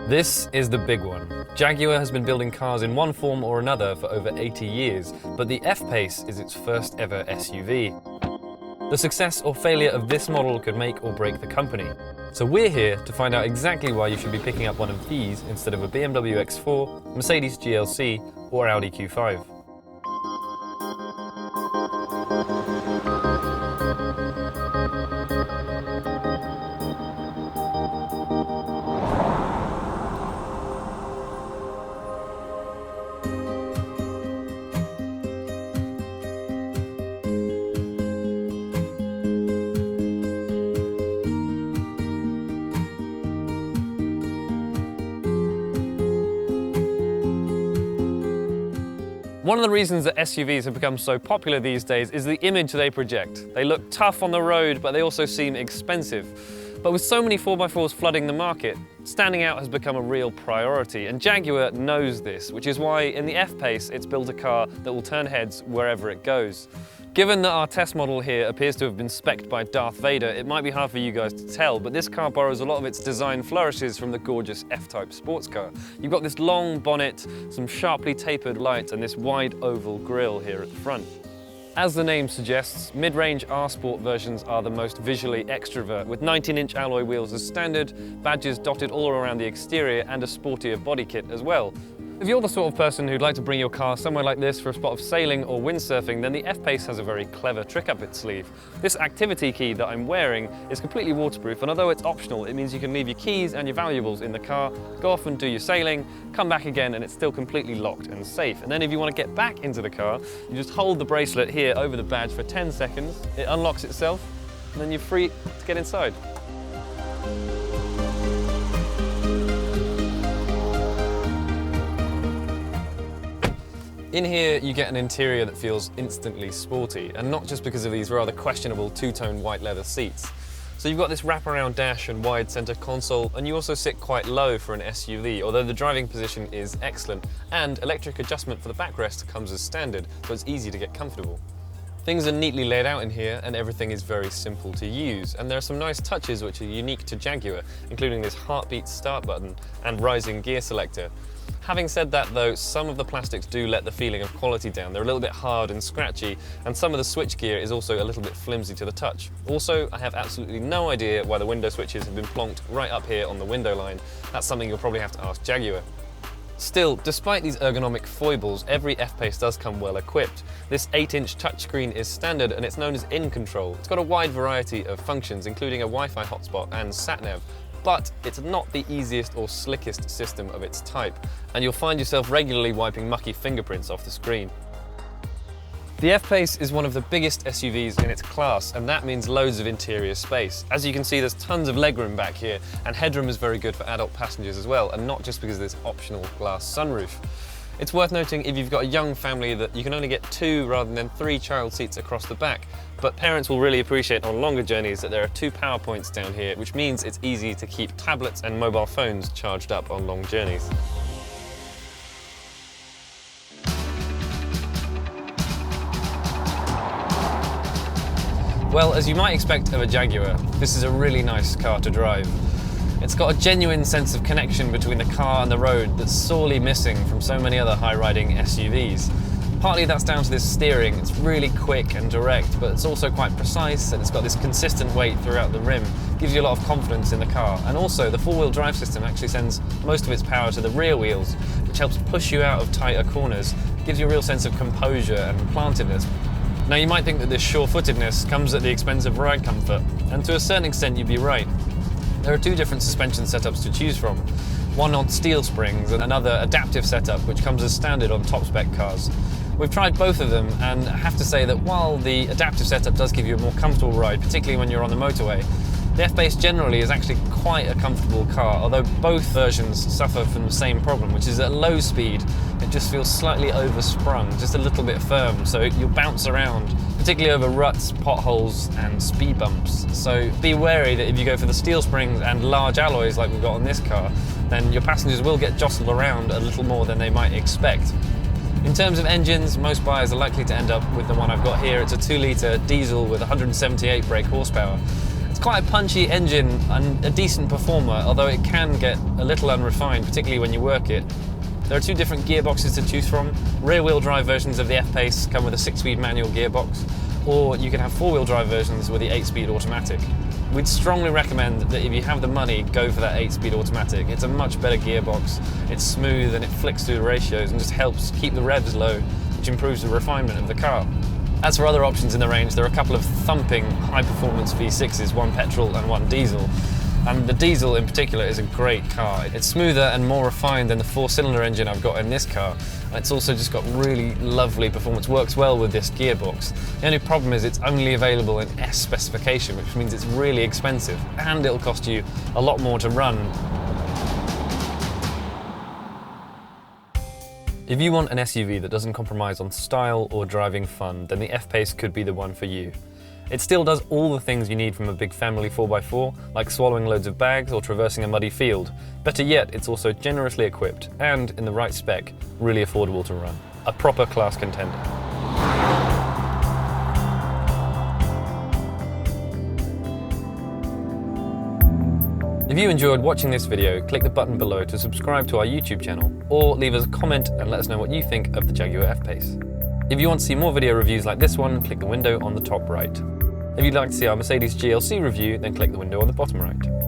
This is the big one. Jaguar has been building cars in one form or another for over 80 years, but the F-Pace is its first ever SUV. The success or failure of this model could make or break the company. So we're here to find out exactly why you should be picking up one of these instead of a BMW X4, Mercedes GLC, or Audi Q5. One of the reasons that SUVs have become so popular these days is the image they project. They look tough on the road, but they also seem expensive. But with so many 4x4s flooding the market, standing out has become a real priority, and Jaguar knows this, which is why in the F-Pace it's built a car that will turn heads wherever it goes. Given that our test model here appears to have been spec'd by Darth Vader, it might be hard for you guys to tell, but this car borrows a lot of its design flourishes from the gorgeous F-Type sports car. You've got this long bonnet, some sharply tapered lights, and this wide oval grille here at the front. As the name suggests, mid-range R-Sport versions are the most visually extravert, with 19-inch alloy wheels as standard, badges dotted all around the exterior, and a sportier body kit as well. If you're the sort of person who'd like to bring your car somewhere like this for a spot of sailing or windsurfing, then the F-Pace has a very clever trick up its sleeve. This activity key that I'm wearing is completely waterproof, and although it's optional, it means you can leave your keys and your valuables in the car, go off and do your sailing, come back again, and it's still completely locked and safe. And then if you want to get back into the car, you just hold the bracelet here over the badge for 10 seconds, it unlocks itself, and then you're free to get inside. In here, you get an interior that feels instantly sporty, and not just because of these rather questionable two-tone white leather seats. So you've got this wraparound dash and wide center console, and you also sit quite low for an SUV, although the driving position is excellent, and electric adjustment for the backrest comes as standard, so it's easy to get comfortable. Things are neatly laid out in here, and everything is very simple to use, and there are some nice touches which are unique to Jaguar, including this heartbeat start button and rising gear selector. Having said that though, some of the plastics do let the feeling of quality down. They're a little bit hard and scratchy, and some of the switchgear is also a little bit flimsy to the touch. Also, I have absolutely no idea why the window switches have been plonked right up here on the window line. That's something you'll probably have to ask Jaguar. Still, despite these ergonomic foibles, every F-Pace does come well equipped. This 8-inch touchscreen is standard, and it's known as InControl. It's got a wide variety of functions, including a Wi-Fi hotspot and sat-nav. But it's not the easiest or slickest system of its type, and you'll find yourself regularly wiping mucky fingerprints off the screen. The F-Pace is one of the biggest SUVs in its class, and that means loads of interior space. As you can see, there's tons of legroom back here, and headroom is very good for adult passengers as well, and not just because of this optional glass sunroof. It's worth noting if you've got a young family that you can only get 2 rather than 3 child seats across the back, but parents will really appreciate on longer journeys that there are 2 power points down here, which means it's easy to keep tablets and mobile phones charged up on long journeys. Well, as you might expect of a Jaguar, this is a really nice car to drive. It's got a genuine sense of connection between the car and the road that's sorely missing from so many other high-riding SUVs. Partly that's down to this steering. It's really quick and direct, but it's also quite precise, and it's got this consistent weight throughout the rim. It gives you a lot of confidence in the car. And also, the four-wheel drive system actually sends most of its power to the rear wheels, which helps push you out of tighter corners. It gives you a real sense of composure and plantedness. Now, you might think that this sure-footedness comes at the expense of ride comfort, and to a certain extent you'd be right. There are 2 different suspension setups to choose from. One on steel springs and another adaptive setup, which comes as standard on top-spec cars. We've tried both of them, and I have to say that while the adaptive setup does give you a more comfortable ride, particularly when you're on the motorway, the F-Pace generally is actually quite a comfortable car, although both versions suffer from the same problem, which is at low speed, it just feels slightly oversprung, just a little bit firm, so you'll bounce around, particularly over ruts, potholes, and speed bumps. So be wary that if you go for the steel springs and large alloys like we've got on this car, then your passengers will get jostled around a little more than they might expect. In terms of engines, most buyers are likely to end up with the one I've got here. It's a 2-litre diesel with 178 brake horsepower. It's quite a punchy engine and a decent performer, although it can get a little unrefined, particularly when you work it. There are two different gearboxes to choose from. Rear-wheel drive versions of the F-Pace come with a 6-speed manual gearbox, or you can have 4-wheel drive versions with the 8-speed automatic. We'd strongly recommend that if you have the money, go for that 8-speed automatic. It's a much better gearbox, it's smooth and it flicks through the ratios and just helps keep the revs low, which improves the refinement of the car. As for other options in the range, there are a couple of thumping high-performance V6s, one petrol and one diesel. And the diesel in particular is a great car. It's smoother and more refined than the 4-cylinder engine I've got in this car. And it's also just got really lovely performance, works well with this gearbox. The only problem is it's only available in S specification, which means it's really expensive and it'll cost you a lot more to run. If you want an SUV that doesn't compromise on style or driving fun, then the F-Pace could be the one for you. It still does all the things you need from a big family 4x4, like swallowing loads of bags or traversing a muddy field. Better yet, it's also generously equipped and, in the right spec, really affordable to run. A proper class contender. If you enjoyed watching this video, click the button below to subscribe to our YouTube channel, or leave us a comment and let us know what you think of the Jaguar F-Pace. If you want to see more video reviews like this one, click the window on the top right. If you'd like to see our Mercedes GLC review, then click the window on the bottom right.